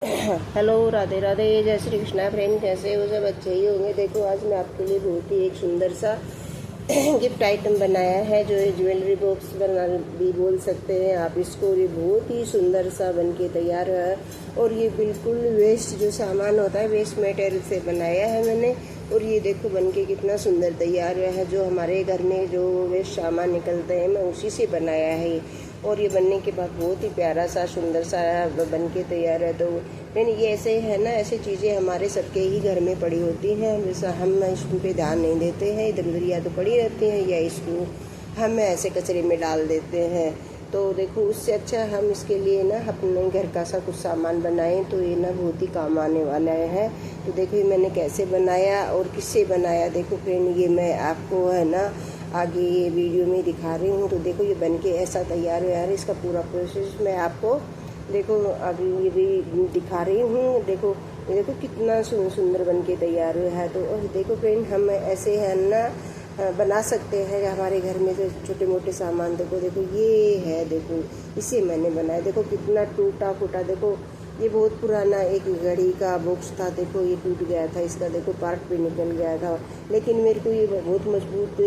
Hello, Radhe Radhe, जय Shri Krishna friend. कैसे हो सब? अच्छे ही होंगे। देखो, आज मैं आपके लिए बहुत ही एक सुंदर सा गिफ्ट आइटम बनाया है, जो है ज्वेलरी बॉक्स बना भी बोल सकते हैं आप इसको। ये बहुत ही सुंदर सा बन के तैयार है और ये बिल्कुल वेस्ट जो सामान होता है, वेस्ट मटेरियल से बनाया है मैंने। और ये देखो बन के कितना सुंदर तैयार हुआ है। जो हमारे घर में जो वेस्ट सामान निकलते हैं, मैं उसी से बनाया है। और ये बनने के बाद बहुत ही प्यारा सा सुंदर सा बन के तैयार है। तो लेकिन ये ऐसे है ना, ऐसी चीज़ें हमारे सबके ही घर में पड़ी होती हैं, जैसा हम इस पे ध्यान नहीं देते हैं। इधर उधर या तो पड़ी रहती हैं या इसको हम ऐसे कचरे में डाल देते हैं। तो देखो, उससे अच्छा हम इसके लिए ना अपने घर का सा कुछ सामान बनाएं तो ये ना बहुत ही काम आने वाला है। तो देखो ये मैंने कैसे बनाया और किससे बनाया। देखो फ्रेंड, ये मैं आपको है ना आगे ये वीडियो में दिखा रही हूँ। तो देखो ये बन के ऐसा तैयार है यार। इसका पूरा प्रोसेस मैं आपको देखो अभी ये भी दिखा रही हूँ। देखो ये देखो कितना सुंदर बन के तैयार हुआ है। तो और देखो फ्रेंड, हम ऐसे है ना बना सकते हैं हमारे घर में जो छोटे मोटे सामान। देखो ये है, देखो इसे मैंने बनाया। देखो कितना टूटा फूटा। देखो ये बहुत पुराना एक घड़ी का बॉक्स था। देखो ये टूट गया था, इसका देखो पार्ट भी निकल गया था। लेकिन मेरे को ये बहुत मजबूत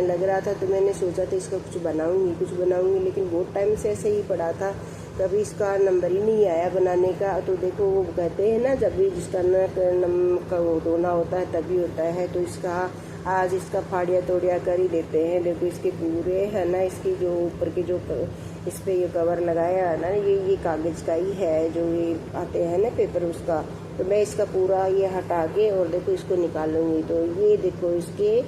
लग रहा था, तो मैंने सोचा था इसका कुछ बनाऊंगी। लेकिन बहुत टाइम से ऐसे ही पड़ा था, कभी इसका नंबर ही नहीं आया बनाने का। तो देखो वो कहते हैं ना, जब भी जिसका नम रोना होता है तभी होता है। तो इसका आज इसका फाड़िया तोड़िया कर ही देते हैं। देखो इसके पूरे है ना, इसकी जो ऊपर के जो इस पे ये कवर लगाया है ना, ये कागज़ का ही है, जो ये आते हैं ना पेपर उसका। तो मैं इसका पूरा ये हटा के और देखो इसको निकालूंगी। तो ये देखो इसके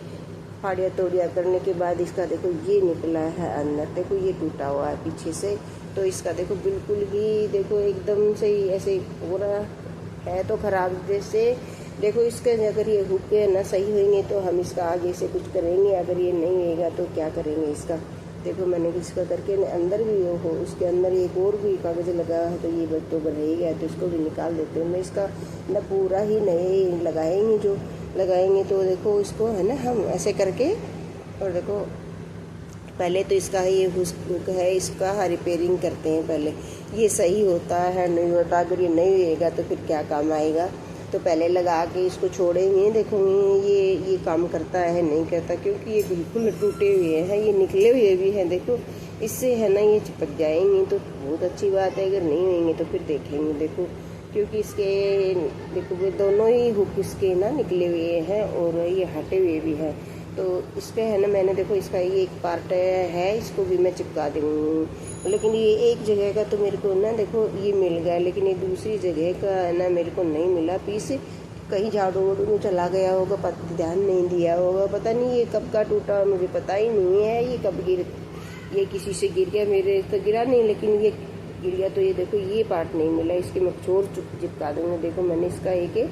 फाड़िया तोड़िया करने के बाद इसका देखो ये निकला है अंदर। देखो ये टूटा हुआ है पीछे से। तो इसका देखो बिल्कुल ही देखो एकदम से ही ऐसे पूरा है तो ख़राब जैसे। देखो इसके अगर ये हुक ना सही होंगे तो हम इसका आगे से कुछ करेंगे, अगर ये नहीं होगा तो क्या करेंगे इसका। देखो मैंने इसका करके अंदर भी हो, उसके अंदर एक और भी कागज़ लगा है, तो ये तो बन ही गया। तो इसको भी निकाल देते हैं। मैं इसका ना पूरा ही नए लगाएंगे, जो लगाएंगे। तो देखो इसको है ना हम ऐसे करके, और देखो पहले तो इसका ये हुक है, इसका रिपेयरिंग करते हैं पहले। ये सही होता है नहीं होता, अगर ये नहीं होएगा तो फिर क्या काम आएगा। तो पहले लगा के इसको छोड़ेंगे, देखूँगी ये काम करता है नहीं करता, क्योंकि ये बिल्कुल टूटे हुए हैं, ये निकले हुए भी हैं। देखो इससे है ना ये चिपक जाएंगे तो बहुत अच्छी बात है, अगर नहीं होंगे तो फिर देखेंगे। देखो क्योंकि इसके देखो वो दोनों ही हुक इसके ना निकले हुए हैं और ये हटे हुए भी हैं। तो इस पर है ना मैंने देखो इसका ये एक पार्ट है, इसको भी मैं चिपका दूँगी। लेकिन ये एक जगह का तो मेरे को ना देखो ये मिल गया, लेकिन ये दूसरी जगह का है ना मेरे को नहीं मिला पीस। कहीं झाड़ू वाड़ू में चला गया होगा, ध्यान नहीं दिया होगा, पता नहीं ये कब का टूटा, मुझे पता ही नहीं है ये कब ये किसी से गिर गया। मेरे तो गिरा नहीं, लेकिन ये गिर गया। तो ये देखो ये पार्ट नहीं मिला, इसके मैं छोड़ चिपका दूँगा। देखो मैंने इसका एक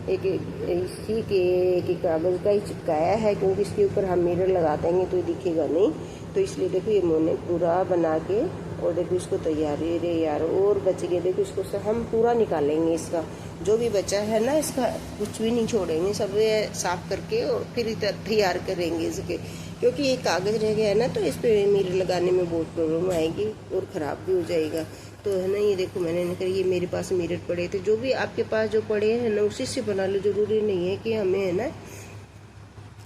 इसी के एक कागज़ का ही चिपकाया है, क्योंकि इसके ऊपर हम मिरर लगा देंगे तो ये दिखेगा नहीं। तो इसलिए देखो ये मैंने पूरा बना के और देखो इसको तैयारी रे यार और बच गए। देखो इसको हम पूरा निकालेंगे, इसका जो भी बचा है ना इसका कुछ भी नहीं छोड़ेंगे, सब साफ करके और फिर तैयार करेंगे इसके। क्योंकि ये कागज़ रह गया है ना, तो इस पर मिरर लगाने में बहुत प्रॉब्लम आएगी और ख़राब भी हो जाएगा। तो है ना ये देखो मैंने नहीं करी, ये मेरे पास मिरर पड़े थे, जो भी आपके पास जो पड़े हैं ना उसी से बना लो। ज़रूरी नहीं है कि हमें है ना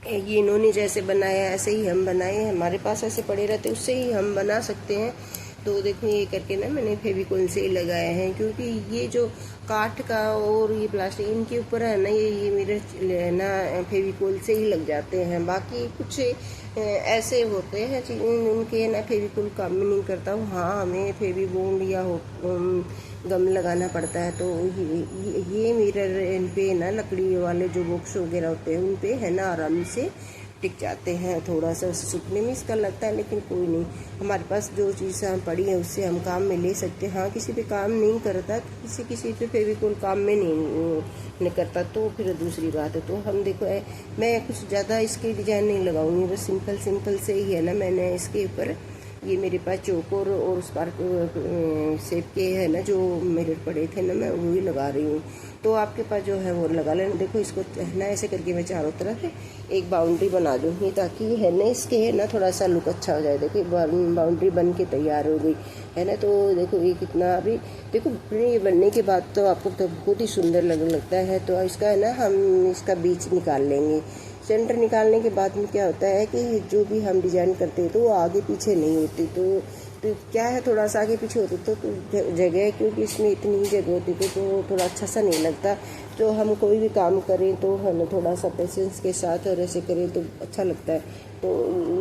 ये इन्होंने जैसे बनाया ऐसे ही हम बनाए, हमारे पास ऐसे पड़े रहते उससे ही हम बना सकते हैं। तो देखो ये करके ना मैंने फेविकोल से ही लगाए हैं, क्योंकि ये जो काठ का और ये प्लास्टिक इनके ऊपर है ना ये मेरे ना फेविकोल से ही लग जाते हैं। बाकी कुछ ऐसे होते हैं उनके ना फेविकोल काम में नहीं करता। हाँ हमें फेविबॉन्ड या गम लगाना पड़ता है। तो ये मिरर इन पे ना लकड़ी वाले जो बॉक्स वगैरह होते हैं उन पे है ना आराम से टिक जाते हैं। थोड़ा सा सूखने में इसका लगता है, लेकिन कोई नहीं, हमारे पास जो चीज़ पड़ी है उससे हम काम में ले सकते हैं। हाँ किसी पे काम नहीं करता, किसी पे फेविकोल काम में नहीं करता तो फिर दूसरी बात है। तो हम देखो मैं कुछ ज़्यादा इसकी डिज़ाइन नहीं लगाऊंगी, बस सिंपल से ही है ना मैंने इसके ऊपर ये मेरे पास चौकोर और स्पार्क शेप के है ना जो मिरर पड़े थे ना, मैं वही लगा रही हूँ। तो आपके पास जो है वो लगा लेना। देखो इसको है ना ऐसे करके मैं चारों तरफ एक बाउंड्री बना दूँगी, ताकि है ना इसके है ना थोड़ा सा लुक अच्छा हो जाए। देखो बाउंड्री बन के तैयार हो गई है ना। तो देखो ये कितना अभी देखो ये बनने के बाद तो आपको तो बहुत ही सुंदर लगने लगता है। तो इसका है ना हम इसका बीच निकाल लेंगे। सेंटर निकालने के बाद में क्या होता है कि जो भी हम डिजाइन करते हैं तो वो आगे पीछे नहीं होती। तो क्या है थोड़ा सा आगे पीछे होती तो जगह, क्योंकि इसमें इतनी ही जगह होती तो थोड़ा अच्छा सा नहीं लगता। तो हम कोई भी काम करें तो है ना थोड़ा सा पेशेंस के साथ और ऐसे करें तो अच्छा लगता है। तो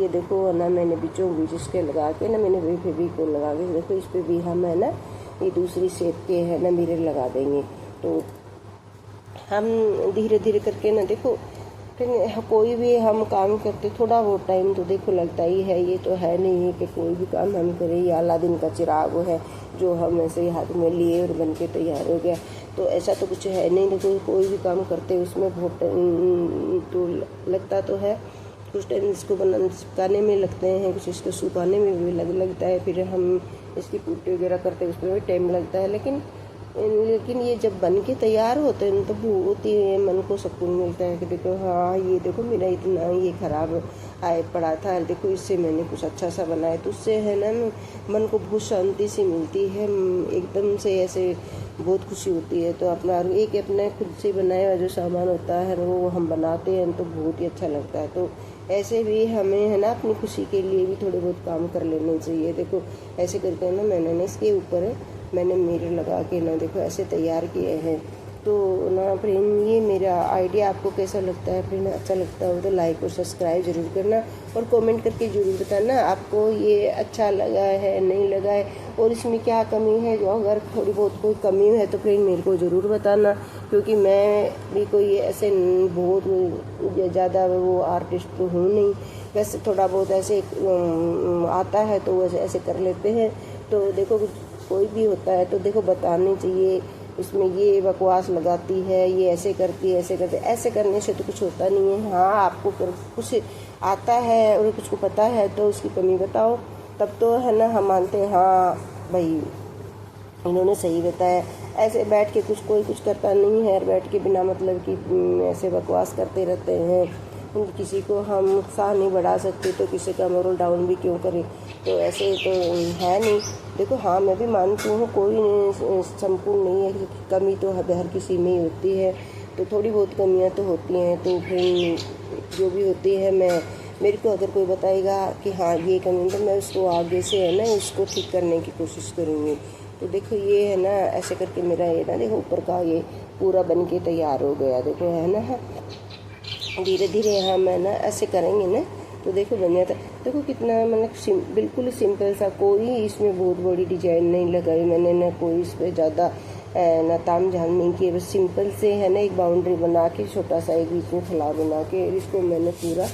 ये देखो है ना मैंने बीचों बीच इसके लगा के ना मैंने वही फेविकोल लगा के देखो इस पर भी हम है ना ये दूसरी शेप के है ना मिरर लगा देंगे। तो हम धीरे धीरे करके ना देखो फिर कोई भी हम काम करते थोड़ा बहुत टाइम तो देखो लगता ही है। ये तो है नहीं है कि कोई भी काम हम करें ये अलादीन का चिराग है जो हम ऐसे ही हाथ में लिए और बन के तैयार हो गया। तो ऐसा तो कुछ है नहीं। देखो कोई भी काम करते उसमें बहुत तो लगता तो है, कुछ टाइम इसको चिपकाने में लगते हैं, कुछ इसको सुखाने में भी लगता है, फिर हम इसकी पुट्टी वगैरह करते हैं उसमें भी टाइम लगता है। लेकिन ये जब बन के तैयार होते हैं तो बहुत ही मन को सुकून मिलता है कि देखो हाँ ये देखो मेरा इतना ये ख़राब पड़ा था, देखो इससे मैंने कुछ अच्छा सा बनाया। तो उससे है ना मन को बहुत शांति सी मिलती है, एकदम से ऐसे बहुत खुशी होती है। तो अपना एक अपने खुद से बनाया हुआ जो सामान होता है वो हम बनाते हैं तो बहुत ही अच्छा लगता है। तो ऐसे भी हमें है ना अपनी खुशी के लिए भी थोड़े बहुत काम कर लेने चाहिए। देखो ऐसे करके ना मैंने ना इसके ऊपर मैंने मिरर लगा के ना देखो ऐसे तैयार किए हैं। तो ना फ्रेंड ये मेरा आइडिया आपको कैसा लगता है फ्रेंड, अच्छा लगता हो तो लाइक और सब्सक्राइब ज़रूर करना और कमेंट करके ज़रूर बताना आपको ये अच्छा लगा है नहीं लगा है और इसमें क्या कमी है। जो अगर थोड़ी बहुत कोई कमी है तो फ्रेंड मेरे को ज़रूर बताना, क्योंकि मैं भी कोई ऐसे बहुत ज़्यादा वो आर्टिस्ट तो हूँ नहीं, वैसे थोड़ा बहुत ऐसे आता है तो वैसे ऐसे कर लेते हैं। तो देखो कोई भी होता है तो देखो बतानी चाहिए इसमें ये बकवास लगाती है, ये ऐसे करती है, ऐसे करती है। ऐसे करने से तो कुछ होता नहीं है। हाँ आपको कुछ आता है और कुछ को पता है तो उसकी कमी बताओ, तब तो है ना हम मानते हैं हाँ भाई इन्होंने सही बताया। ऐसे बैठ के कोई कुछ करता नहीं है और बैठ के बिना मतलब कि ऐसे बकवास करते रहते हैं। किसी को हम उत्साह नहीं बढ़ा सकते तो किसी का मोरल डाउन भी क्यों करें। तो ऐसे तो है नहीं। देखो हाँ मैं भी मानती हूँ कोई संपूर्ण नहीं है, कमी तो हर किसी में ही होती है। तो थोड़ी बहुत कमियाँ तो होती हैं। तो फिर जो भी होती है मेरे को अगर कोई बताएगा कि हाँ ये कमी तो मैं उसको आगे से है ना इसको ठीक करने की कोशिश करूँगी। तो देखो ये है ना ऐसे करके मेरा ये ना देखो ऊपर का ये पूरा बन के तैयार हो गया। देखो है ना धीरे धीरे हम है ना ऐसे करेंगे ना तो देखो बन जाता। देखो कितना मतलब बिल्कुल सिंपल सा, कोई इसमें बहुत बड़ी डिजाइन नहीं लगाई मैंने, ना कोई इस पर ज़्यादा ना ताम झाम नहीं किए, बस सिंपल से है ना एक बाउंड्री बना के छोटा सा एक बीच में फैला बना के इसको मैंने पूरा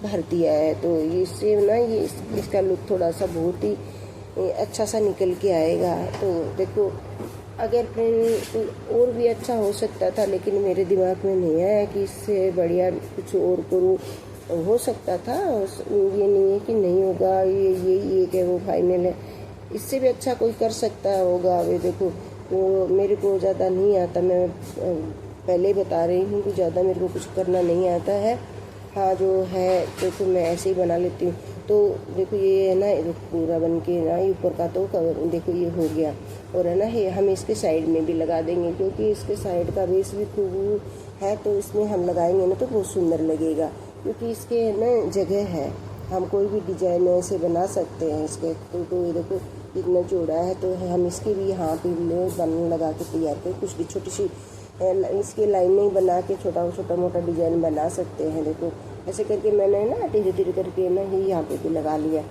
भर दिया है। तो इससे ना ये इसका लुक थोड़ा सा बहुत ही अच्छा सा निकल के आएगा। तो देखो अगर फ्रेंड और भी अच्छा हो सकता था लेकिन मेरे दिमाग में नहीं आया कि इससे बढ़िया कुछ और करूँ, हो सकता था। ये नहीं है कि नहीं होगा, ये क्या वो फाइनल है, इससे भी अच्छा कोई कर सकता होगा। अभी देखो तो मेरे को ज़्यादा नहीं आता, मैं पहले ही बता रही हूँ कि ज़्यादा मेरे को कुछ करना नहीं आता है। हाँ जो है देखो मैं ऐसे ही बना लेती हूँ। तो देखो ये है ना पूरा बन के ना ऊपर का तो कवर देखो ये हो गया। और है ना ये हम इसके साइड में भी लगा देंगे, क्योंकि इसके साइड का बेस भी खूब है तो इसमें हम लगाएंगे ना तो बहुत सुंदर लगेगा, क्योंकि इसके ना जगह है, हम कोई भी डिजाइन ऐसे बना सकते हैं इसके। तो ये देखो इतना चौड़ा है तो हम इसके भी यहाँ पे बन लगा के तैयार करें, कुछ भी छोटी सी इसकी लाइनें बना के छोटा मोटा डिजाइन बना सकते हैं। देखो ऐसे करके मैंने ना धीरे धीरे करके ना ही यहाँ पे भी लगा लिया।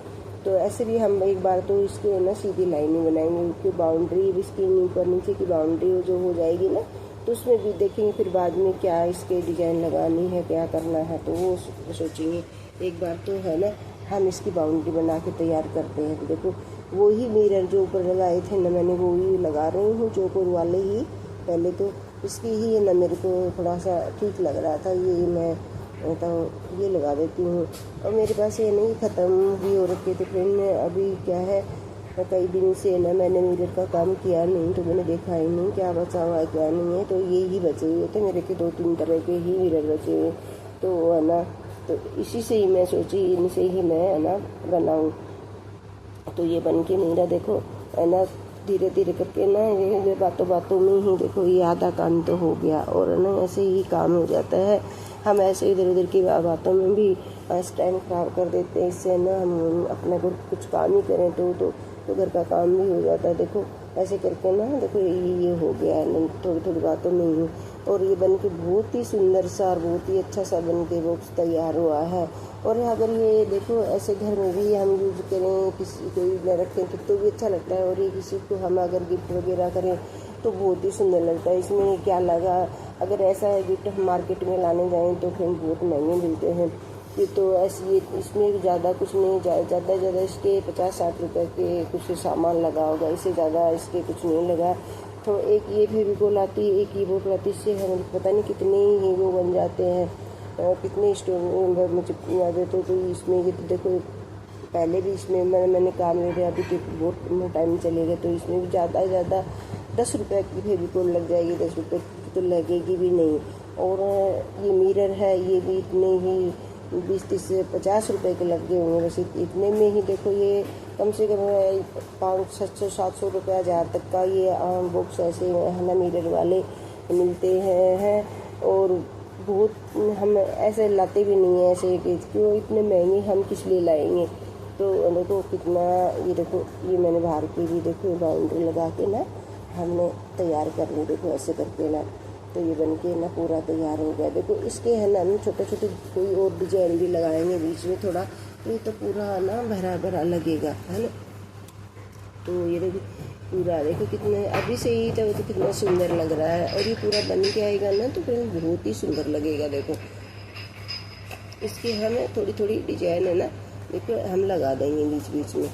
तो ऐसे भी हम एक बार तो इसके ना सीधी लाइनें बनाएंगे, उसकी बाउंड्री इसकी ऊपर नीचे की बाउंड्री जो हो जाएगी ना तो उसमें भी देखेंगे फिर बाद में क्या इसके डिजाइन लगानी है क्या करना है तो वो सोचेंगे। एक बार तो है ना हम इसकी बाउंड्री बना के तैयार करते हैं। तो देखो वही मिरर जो ऊपर लगाए थे ना मैंने वो ही लगा रही हूँ, चौकोर वाले ही। पहले तो इसकी ही ना मेरे को थोड़ा सा ठीक लग रहा था, ये मैं तो ये लगा देती हूँ। और मेरे पास ये नहीं ख़त्म भी हो रखे थे फ्रेंड। अभी क्या है, कई दिन से ना मैंने मिरर का काम किया नहीं, तो मैंने देखा ही नहीं क्या बचा हुआ है क्या नहीं है। तो ये ही बचे हुए थे मेरे के 2-3 तरह के ही मिरर बचे हुए, तो है ना, तो इसी से ही मैं सोची इनसे ही मैं है ना बनाऊँ। तो ये बन के मेरा देखो है ना, धीरे धीरे करके ना ये बातों बातों में ही देखो ये आधा काम तो हो गया। और ना ऐसे ही काम हो जाता है, हम ऐसे इधर उधर की बातों में भी टाइम खराब कर देते हैं। इससे ना हम अपना कुछ काम ही करें तो घर का काम भी हो जाता है। देखो ऐसे करके ना देखो ये हो गया है थोड़ी थोड़ी बातों में ही। और ये बन के बहुत ही सुंदर सा और बहुत ही अच्छा सा बन के बॉक्स तैयार हुआ है। और अगर ये देखो ऐसे घर में भी हम यूज करें, किसी कोई न रखें तो भी अच्छा लगता है। और ये किसी को हम अगर गिफ्ट वगैरह करें तो बहुत ही सुंदर लगता है। इसमें क्या लगा, अगर ऐसा गिफ्ट हम मार्केट में लाने जाएँ तो फिर बहुत महंगे मिलते हैं। ये तो ऐसी इसमें भी ज़्यादा कुछ नहीं, ज़्यादा इसके 50-60 रुपये के कुछ सामान लगा होगा, इससे ज़्यादा इसके कुछ नहीं लगा। तो एक ये फेविकोल आती है, एक कीबोर्ड आती है, इससे हमें पता नहीं कितने ही वो बन जाते हैं, कितने स्टोर में चिपक जाते। तो इसमें ये तो देखो पहले भी इसमें मैंने काम ले लिया, अभी तो बहुत टाइम चले गए। तो इसमें भी ज़्यादा 10 रुपये की फेविकोल लग जाएगी, 10 रुपये की तो लगेगी भी नहीं। और ये मिरर है, ये भी इतने ही 20-30-50 रुपये के लग गए होंगे। बस इतने में ही देखो ये कम से कम 500-700 रुपये 1000 तक का ये बॉक्स ऐसे है ना मिरर वाले मिलते हैं। और बहुत हम ऐसे लाते भी नहीं हैं ऐसे कि क्यों इतने महंगे हम किस लिए लाएंगे। तो देखो कितना, ये देखो ये मैंने बाहर की भी देखो बाउंड्री लगा के ना हमने तैयार कर ली, देखो ऐसे करके ना। तो ये बन के ना पूरा तैयार हो गया। देखो इसके है ना हम छोटे छोटे कोई और डिजाइन भी लगाएंगे बीच में थोड़ा, तो ये तो पूरा ना भरा भरा लगेगा है ना। तो ये देखो पूरा देखो कितने अभी से ही तो कितना सुंदर लग रहा है। और ये पूरा बन के आएगा ना तो फिर बहुत ही सुंदर लगेगा। देखो इसकी हमें थोड़ी थोड़ी डिजाइन है ना, देखो हम लगा देंगे बीच बीच में।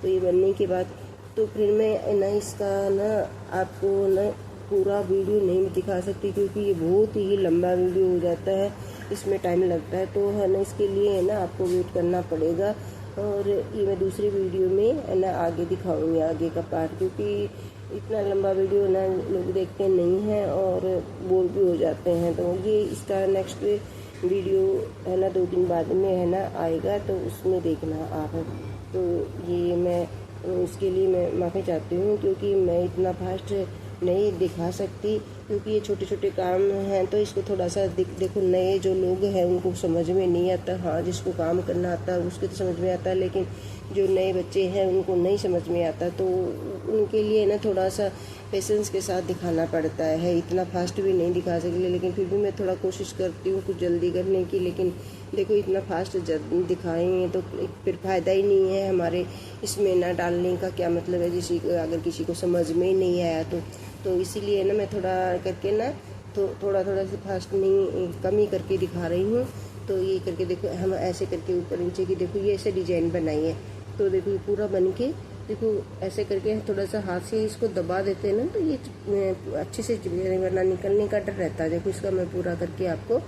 तो ये बनने के बाद तो फिर मैं ना इसका ना आपको ना पूरा वीडियो नहीं दिखा सकती, क्योंकि ये बहुत ही लंबा वीडियो हो जाता है, इसमें टाइम लगता है। तो है ना इसके लिए है ना आपको वेट करना पड़ेगा। और ये मैं दूसरी वीडियो में है ना आगे दिखाऊंगी, आगे का पार्ट, क्योंकि इतना लंबा वीडियो ना लोग देखते नहीं हैं और बोर भी हो जाते हैं। तो ये इसका नेक्स्ट वीडियो है ना 2 दिन बाद में है ना आएगा, तो उसमें देखना आप। तो ये मैं इसके लिए मैं माफ़ी चाहती हूँ, क्योंकि मैं इतना फास्ट नहीं दिखा सकती, क्योंकि ये छोटे छोटे काम हैं। तो इसको थोड़ा सा देखो नए जो लोग हैं उनको समझ में नहीं आता। हाँ जिसको काम करना आता है उसके तो समझ में आता है, लेकिन जो नए बच्चे हैं उनको नहीं समझ में आता। तो उनके लिए ना थोड़ा सा पेशेंस के साथ दिखाना पड़ता है। इतना फास्ट भी नहीं दिखा सकती, लेकिन फिर भी मैं थोड़ा कोशिश करती हूँ कुछ जल्दी करने की। लेकिन देखो इतना फास्ट दिखाएंगे तो फिर फ़ायदा ही नहीं है हमारे इसमें ना डालने का। क्या मतलब है अगर किसी को समझ में ही नहीं आया तो इसीलिए ना मैं थोड़ा करके ना तो थोड़ा सा फास्ट नहीं कम ही करके दिखा रही हूँ। तो ये करके देखो हम ऐसे करके ऊपर नीचे की देखो ये ऐसे डिजाइन बनाई है। तो देखो ये पूरा बन के देखो ऐसे करके थोड़ा सा हाथ से इसको दबा देते हैं ना, तो ये अच्छे से वरना निकलने का डर रहता है। देखो इसका मैं पूरा करके आपको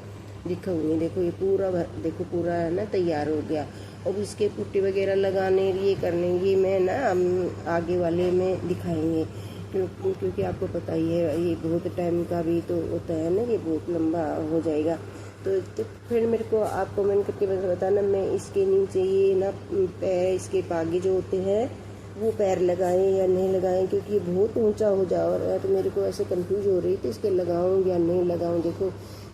दिखाऊंगी। देखो ये पूरा देखो पूरा है ना तैयार हो गया। और इसके पुट्टी वगैरह लगाने ये करने ये मैं ना हम आगे वाले में दिखाएंगे, क्योंकि आपको पता ही है ये बहुत टाइम का भी तो होता है ना, ये बहुत लंबा हो जाएगा। तो फिर मेरे को आप कमेंट करके बताना मैं इसके नीचे ये ना पैर इसके पागे जो होते हैं वो पैर लगाएं या नहीं लगाएं, क्योंकि ये बहुत ऊंचा हो जा रहा है। तो मेरे को ऐसे कंफ्यूज हो रही थी इसके लगाऊं या नहीं लगाऊं। देखो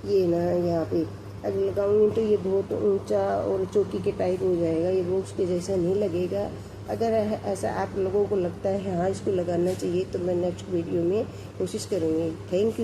ये ना यहाँ पे अगर लगाऊंगी तो ये बहुत ऊंचा और चौकी के टाइप हो जाएगा, ये बॉक्स के जैसा नहीं लगेगा। अगर ऐसा आप लोगों को लगता है हाँ इसको लगाना चाहिए तो मैं नेक्स्ट वीडियो में कोशिश करूँगी। Thank you.